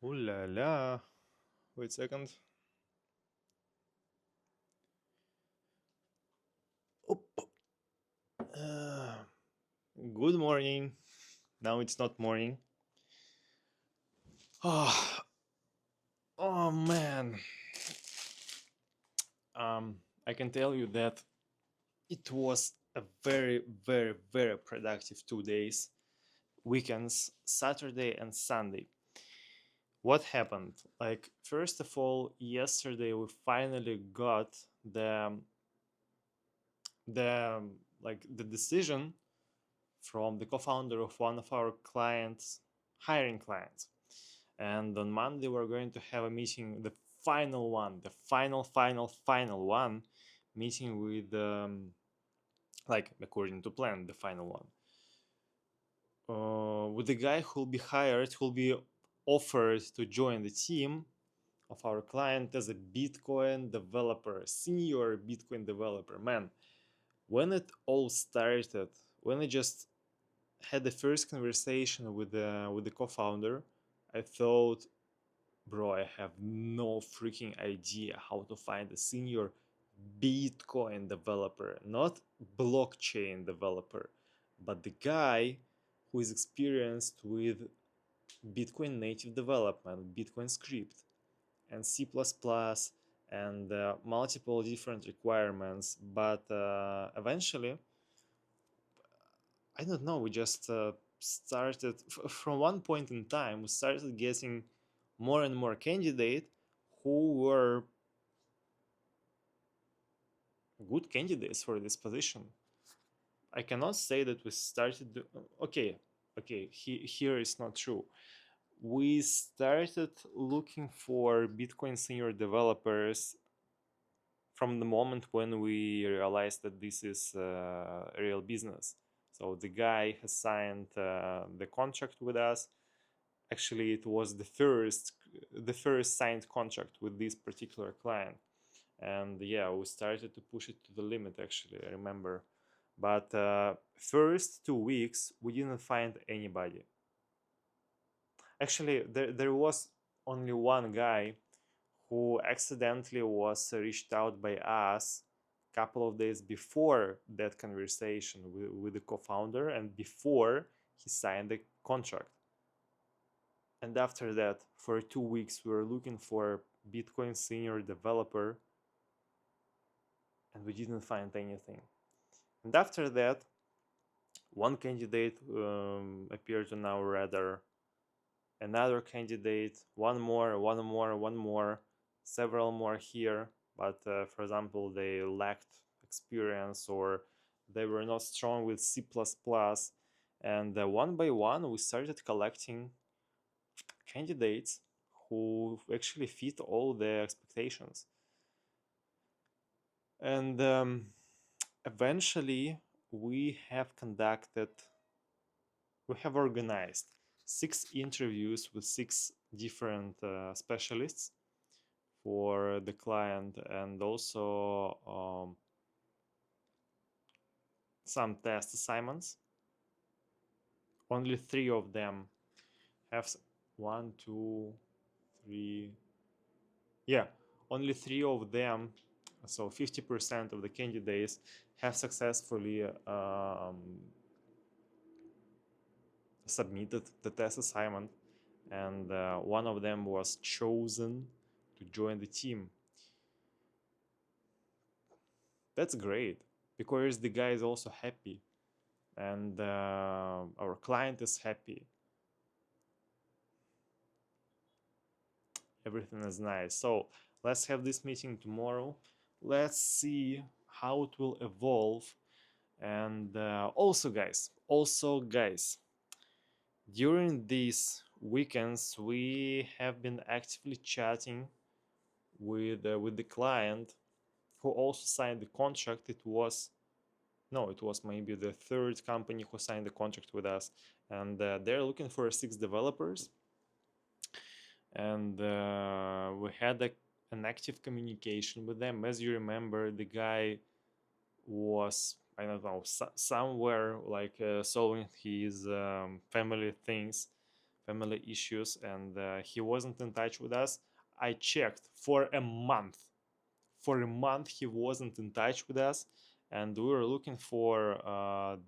Ooh la la. Wait a second. Oop. Uh, Good morning. Now it's not morning. Oh, oh man. Um, I can tell you that it was a very, very, very productive 2 days. Weekends, Saturday and Sunday. What happened? Like, first of all, yesterday we finally got the the decision from the co-founder of one of our clients, hiring clients. And on Monday we're going to have a meeting, the final one, the final one, meeting with like according to plan, the final one. With the guy who'll be hired, who'll be offered to join the team of our client as a Bitcoin developer, senior Bitcoin developer. Man, when it all started, when I just had the first conversation with the co-founder, I thought, bro, I have no freaking idea how to find a senior Bitcoin developer, not blockchain developer, but the guy who is experienced with Bitcoin native development, Bitcoin script, and C++, and multiple different requirements. But eventually, I don't know, we just started from one point in time, we started getting more and more candidates who were good candidates for this position. I cannot say that we started. Okay, okay, here is not true. We started looking for Bitcoin senior developers from the moment when we realized that this is a real business. So the guy has signed the contract with us. Actually, it was the first signed contract with this particular client, and yeah, we started to push it to the limit. Actually, I remember, but first 2 weeks we didn't find anybody. Actually, there was only one guy who accidentally was reached out by us a couple of days before that conversation with the co-founder and before he signed the contract. And after that, for 2 weeks, we were looking for Bitcoin senior developer and we didn't find anything. And after that, one candidate appeared on our radar, another candidate, one more, several more here. But for example, they lacked experience or they were not strong with C++. And one by one, we started collecting candidates who actually fit all the expectations. And eventually, we have conducted, we have organized 6 interviews with 6 different specialists for the client, and also some test assignments. Only 3 of them have one, two, three. Yeah, only 3 of them. So 50% of the candidates have successfully submitted the test assignment, and one of them was chosen to join the team. That's great because the guy is also happy, and our client is happy. Everything is nice. So let's have this meeting tomorrow. Let's see how it will evolve. And also guys, during these weekends we have been actively chatting with the client who also signed the contract. It was maybe the third company who signed the contract with us, and they're looking for 6 developers. And we had an active communication with them. As you remember, the guy was, I don't know, somewhere like solving his family issues, and he wasn't in touch with us. I checked for a month. For a month, he wasn't in touch with us, and we were looking for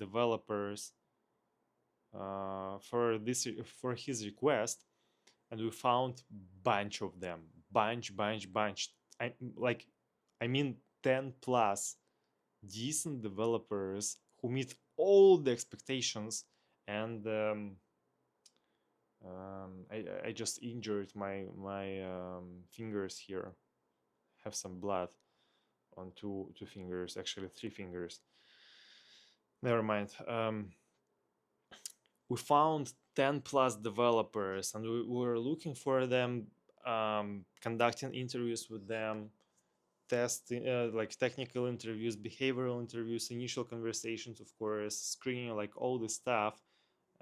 developers for his request, and we found bunch of them, bunch. Like, I mean, 10 plus decent developers who meet all the expectations, and I just injured my fingers here. Have some blood on two fingers, actually 3 fingers. Never mind. We found 10 plus developers, and we were looking for them, conducting interviews with them, testing, like technical interviews, behavioral interviews, initial conversations, of course, screening, like all this stuff.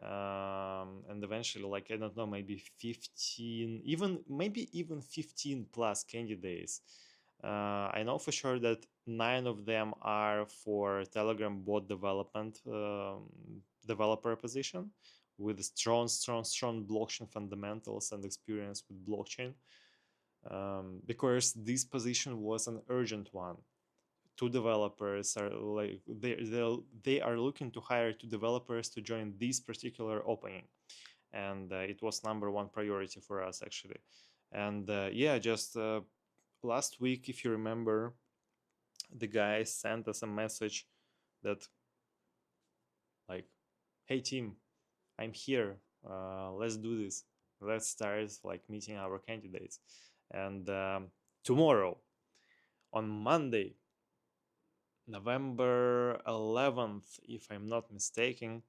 And eventually, like, I don't know, maybe 15, even 15 plus candidates. I know for sure that 9 of them are for Telegram bot development, developer position, with strong blockchain fundamentals and experience with blockchain, because this position was an urgent one. Two developers are like they are looking to hire 2 developers to join this particular opening, and it was number one priority for us, actually. And yeah, just last week, if you remember, the guy sent us a message that, like, hey team, I'm here, let's do this, let's start like meeting our candidates. And tomorrow, on Monday, November 11th, if I'm not mistaken,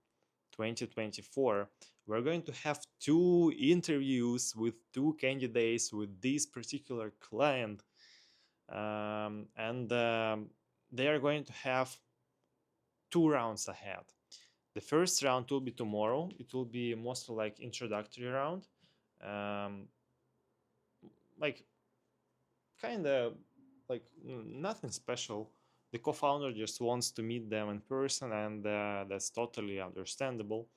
2024, we're going to have 2 interviews with 2 candidates with this particular client. And they are going to have 2 rounds ahead. The first round will be tomorrow. It will be mostly like introductory round, um, like kind of like nothing special. The co-founder just wants to meet them in person, and that's totally understandable.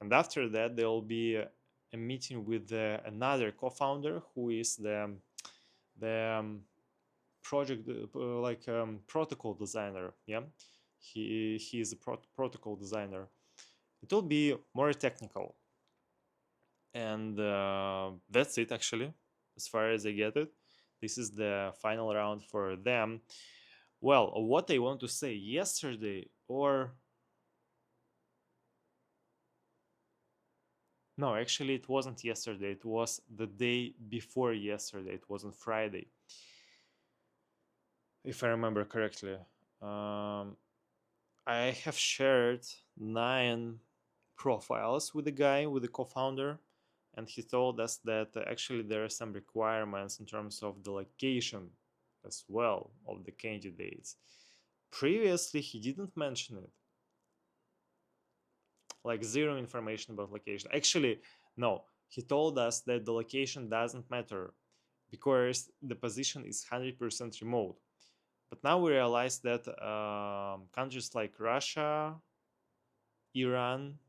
And after that, there will be a meeting with another co-founder who is the project protocol designer. Yeah, he is a protocol designer. It will be more technical, and that's it, actually, as far as I get it. This is the final round for them. Well, what I want to say, yesterday, or no, actually it wasn't yesterday, it was the day before yesterday, it wasn't Friday, if I remember correctly. um, I have shared 9 profiles with the guy, with the co-founder, and he told us that actually there are some requirements in terms of the location as well of the candidates. Previously, he didn't mention it, like zero information about location. Actually, no, he told us that the location doesn't matter because the position is 100% remote. But now we realize that countries like Russia, Iran,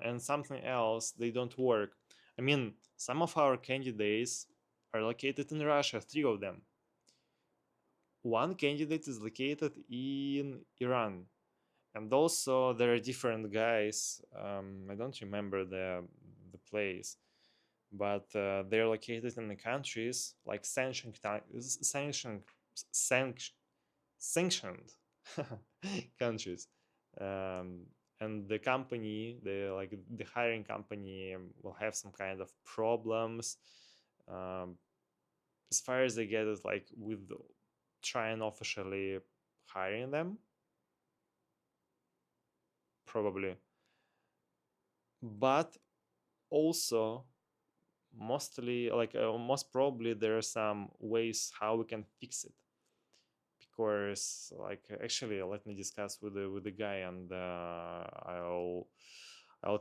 and something else, they don't work. I mean, some of our candidates are located in Russia, 3 of them. One candidate is located in Iran, and also there are different guys. I don't remember the place, but they're located in the countries like sanctioned countries. um, and the company, the hiring company, will have some kind of problems, um, as far as I get it, like with trying officially hiring them, probably. But also, most probably there are some ways how we can fix it, because, like, actually, let me discuss with the guy, and I'll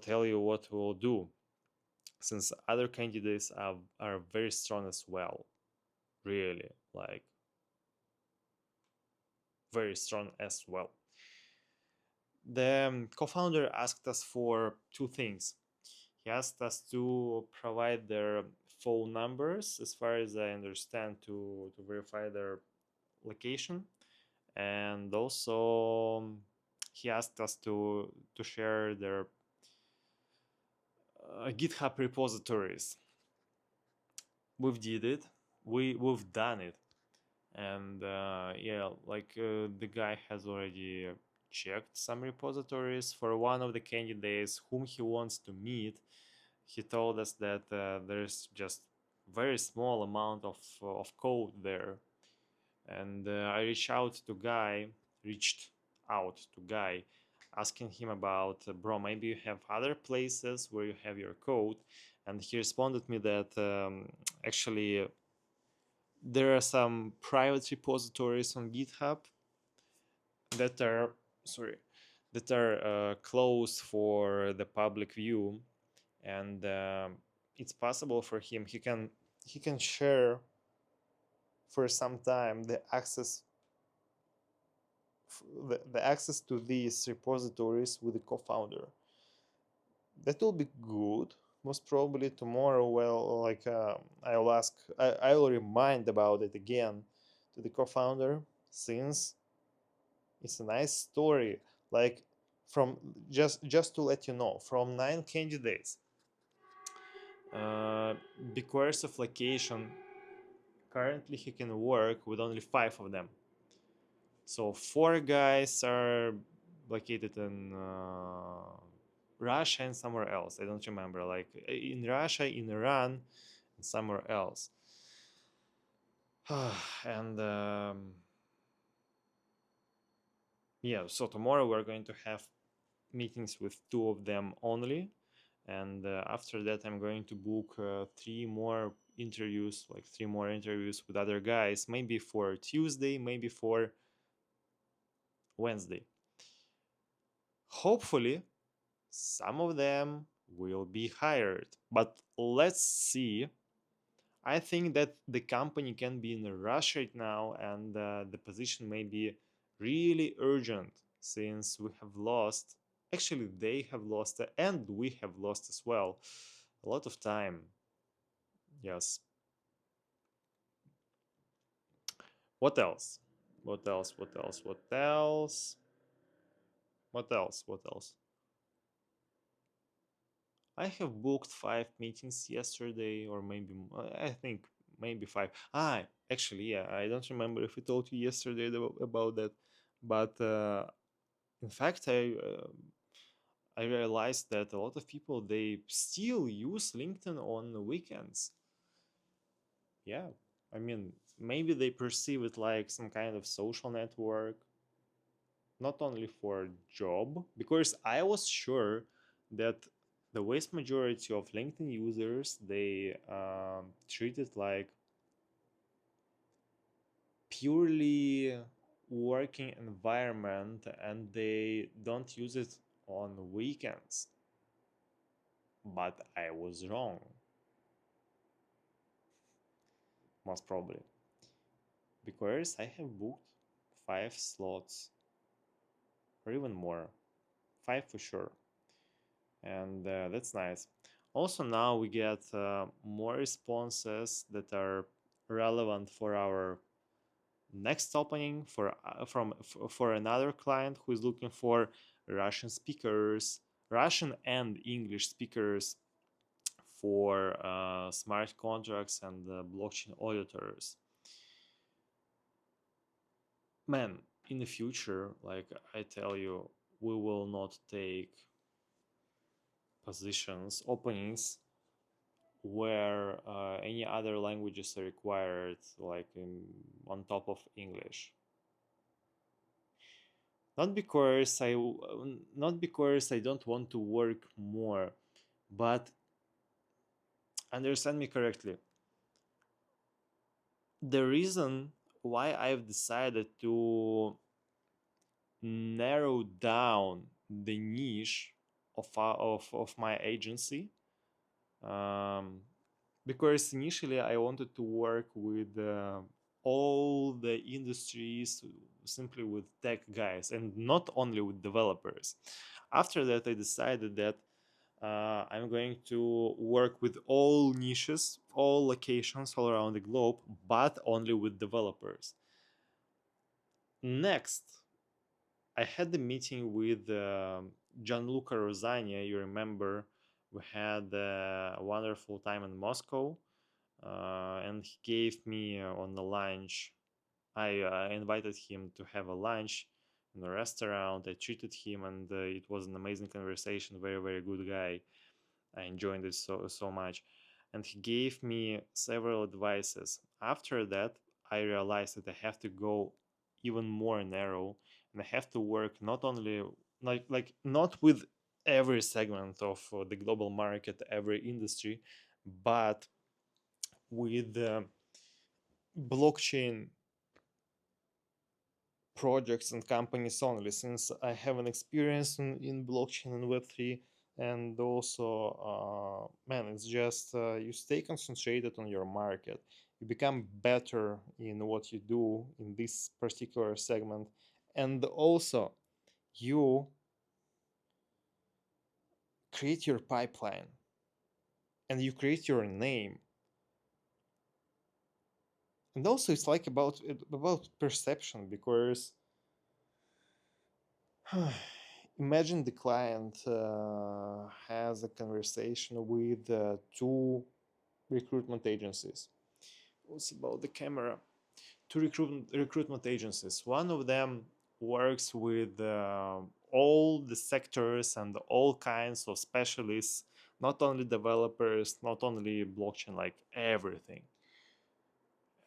tell you what we'll do, since other candidates are very strong as well, really, like, very strong as well. The co-founder asked us for two things. He asked us to provide their phone numbers, as far as I understand, to verify their location, and also he asked us to share their GitHub repositories. We've did it. We've done it, and yeah, like the guy has already checked some repositories for one of the candidates whom he wants to meet. He told us that there's just very small amount of code there, and I reached out to guy, asking him about, bro, maybe you have other places where you have your code, and he responded me that actually there are some private repositories on GitHub that are sorry that are closed for the public view, and it's possible for him he can share for some time the access to these repositories with the co-founder. That will be good. Most probably tomorrow, well, like I will remind about it again to the co-founder, since it's a nice story. Like, from just to let you know, from 9 candidates, uh, because of location, currently he can work with only 5 of them. So 4 guys are located in Russia and somewhere else. I don't remember. Like in Russia, in Iran, and somewhere else. And yeah, so tomorrow we're going to have meetings with 2 of them only, and after that I'm going to book 3 more interviews, like 3 more interviews with other guys, maybe for Tuesday, maybe for Wednesday. Hopefully some of them will be hired, but let's see. I think that the company can be in a rush right now, and the position may be really urgent, since we have lost, actually, they have lost, and we have lost as well, a lot of time. Yes. What else? What else? What else? What else? What else? What else? I have booked 5 meetings yesterday, or maybe I think maybe five. Actually, yeah, I don't remember if I told you yesterday about that, but in fact, I realized that a lot of people, they still use LinkedIn on the weekends. Yeah, I mean, maybe they perceive it like some kind of social network, not only for job, because I was sure that the vast majority of LinkedIn users, they treat it like purely working environment, and they don't use it on weekends. But I was wrong, most probably, because I have booked 5 slots, or even more, 5 for sure, and that's nice. Also, now we get more responses that are relevant for our next opening, for another client who is looking for Russian speakers, Russian and English speakers for smart contracts and blockchain auditors. Man, in the future, like I tell you, we will not take positions, openings where any other languages are required, like on top of English. Not because I don't want to work more, but understand me correctly. The reason why I've decided to narrow down the niche of my agency, um, because initially I wanted to work with all the industries simply with tech guys and not only with developers. After that, I decided that I'm going to work with all niches, all locations all around the globe, but only with developers. Next, I had the meeting with Gianluca Rosagna. You remember we had a wonderful time in Moscow, and he gave me on the lunch. I invited him to have a lunch in a restaurant. I treated him, and it was an amazing conversation. Very, very good guy. I enjoyed it so much, and he gave me several advices. After that, I realized that I have to go even more narrow, and I have to work not only not with every segment of the global market, every industry, but with blockchain projects and companies only, since I have an experience in blockchain and Web3. And also, man, it's just you stay concentrated on your market. You become better in what you do in this particular segment. And also, you create your pipeline and you create your name. And also, it's like about perception, because imagine the client has a conversation with two recruitment agencies. What's about the camera? Two recruitment agencies. One of them works with all the sectors and all kinds of specialists, not only developers, not only blockchain, like everything.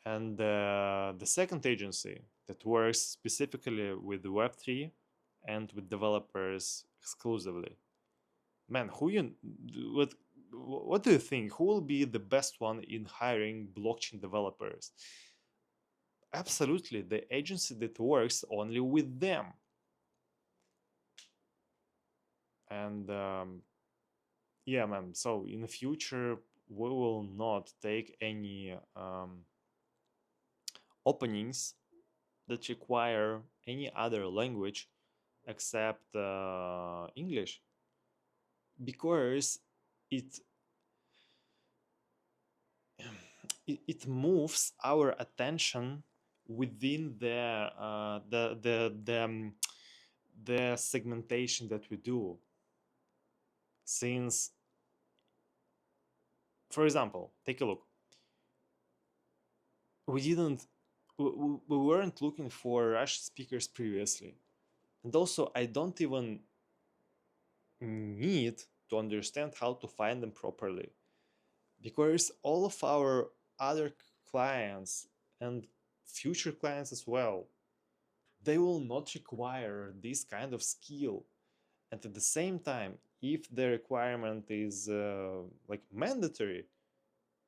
And the second agency that works specifically with Web3 and with developers exclusively. Man, what do you think? Who will be the best one in hiring blockchain developers? Absolutely, the agency that works only with them. And yeah, man. So in the future, we will not take any openings that require any other language except English, because it it moves our attention within the segmentation that we do. Since, for example, take a look. We didn't we weren't looking for Russian speakers previously, and also I don't even need to understand how to find them properly, because all of our other clients and future clients as well, they will not require this kind of skill. And at the same time, if the requirement is like mandatory,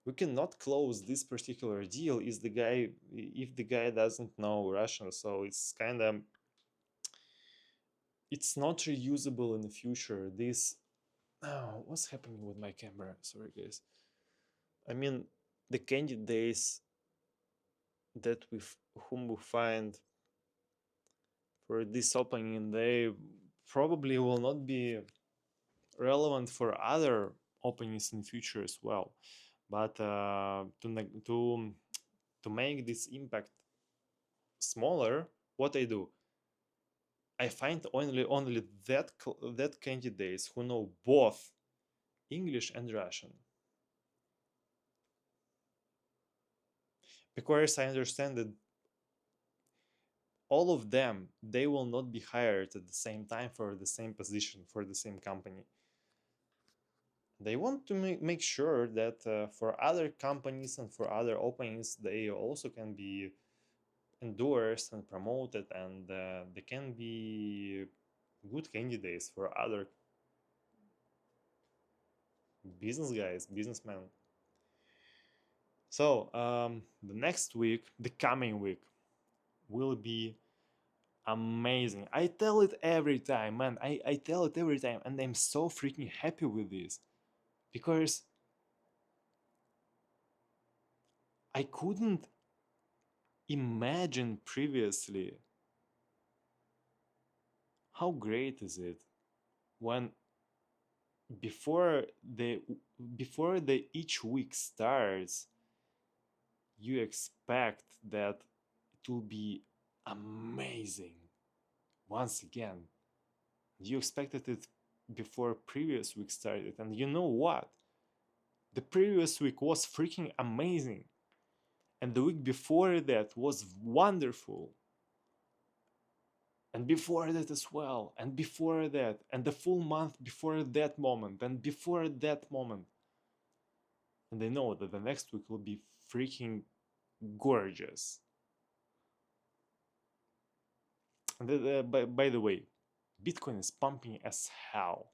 we cannot close this particular deal if the guy doesn't know Russian. So it's not reusable in the future. This oh, what's happening with my camera? Sorry guys. I mean, the candidates that whom we find for this opening, they probably will not be relevant for other openings in future as well. But to make this impact smaller, what I do, I find only that candidates who know both English and Russian, because I understand that all of them, they will not be hired at the same time for the same position for the same company. They want to make sure that for other companies and for other openings, they also can be endorsed and promoted, and they can be good candidates for other business guys, businessmen. So the next week, the coming week, will be amazing. I tell it every time, man. I tell it every time, and I'm so freaking happy with this, because I couldn't imagine previously, how great is it when before the before the each week starts, you expect that it will be amazing once again. You expected it before previous week started, and you know what? The previous week was freaking amazing, and the week before that was wonderful, and before that as well, and before that, and the full month before that moment, and before that moment. And they know that the next week will be freaking gorgeous. And by the way, Bitcoin is pumping as hell.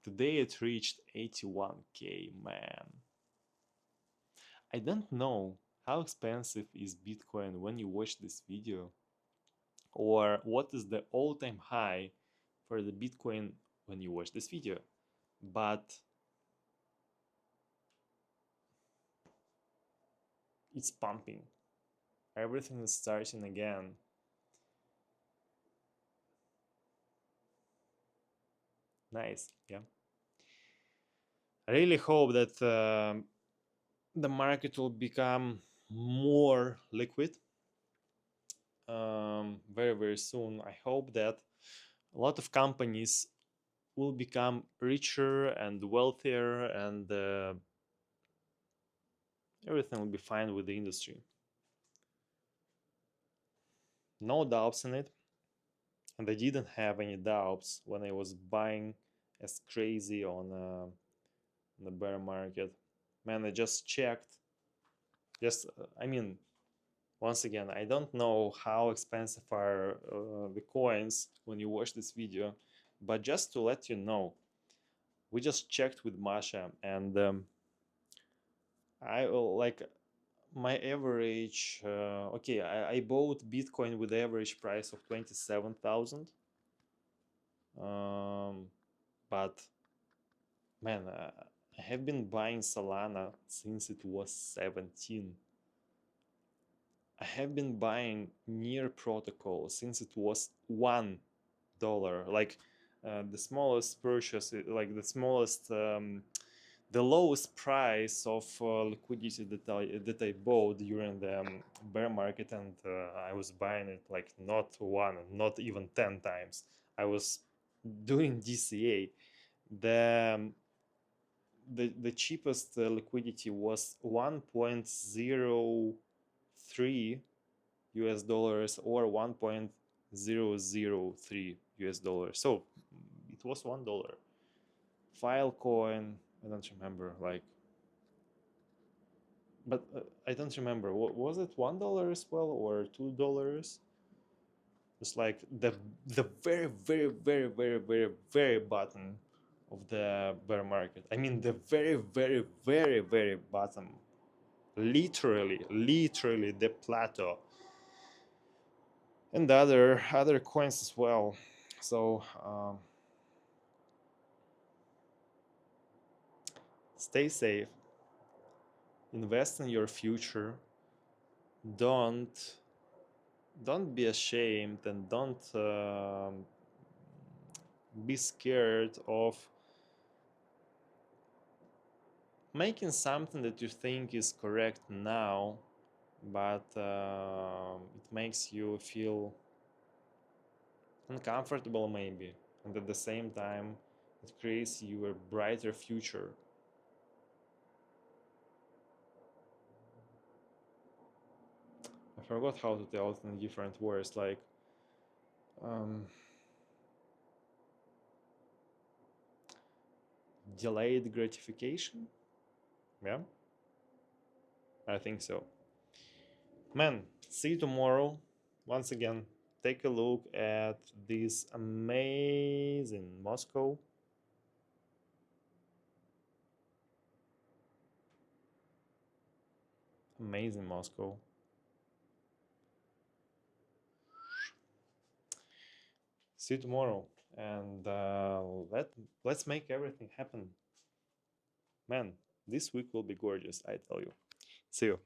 Today it reached 81K, man. I don't know how expensive is Bitcoin when you watch this video, or what is the all-time high for the Bitcoin when you watch this video. But it's pumping. Everything is starting again. Nice, yeah. I really hope that the market will become more liquid very, very soon. I hope that a lot of companies will become richer and wealthier, and everything will be fine with the industry. No doubts in it. And I didn't have any doubts when I was buying as crazy on the bear market. Man, I just checked. Just, I mean, once again, I don't know how expensive are the coins when you watch this video, but just to let you know, we just checked with Masha, and I like my average. Okay, I bought Bitcoin with the average price of 27,000. But man, I have been buying Solana since it was 17. I have been buying Near Protocol since it was $1. Like the smallest purchase, like the smallest, the lowest price of liquidity that I bought during the bear market, and I was buying it like not one, not even 10 times. I was doing DCA. The the cheapest liquidity was 1.03 US dollars or 1.003 US dollars. So it was $1. Filecoin, I don't remember, like, but I don't remember. What was it, $1 as well or $2? It's like the very, very, very, very, very, very bottom of the bear market. I mean the very, very, very, very bottom. Literally the plateau. And other coins as well. So stay safe, invest in your future. Don't be ashamed, and don't be scared of making something that you think is correct now, but it makes you feel uncomfortable maybe, and at the same time it creates you a brighter future. I forgot how to tell it in different words, like um, delayed gratification. Yeah, I think so. Man, see you tomorrow. Once again, take a look at this amazing Moscow. Amazing Moscow. See you tomorrow, and let's make everything happen. Man, this week will be gorgeous, I tell you. See you.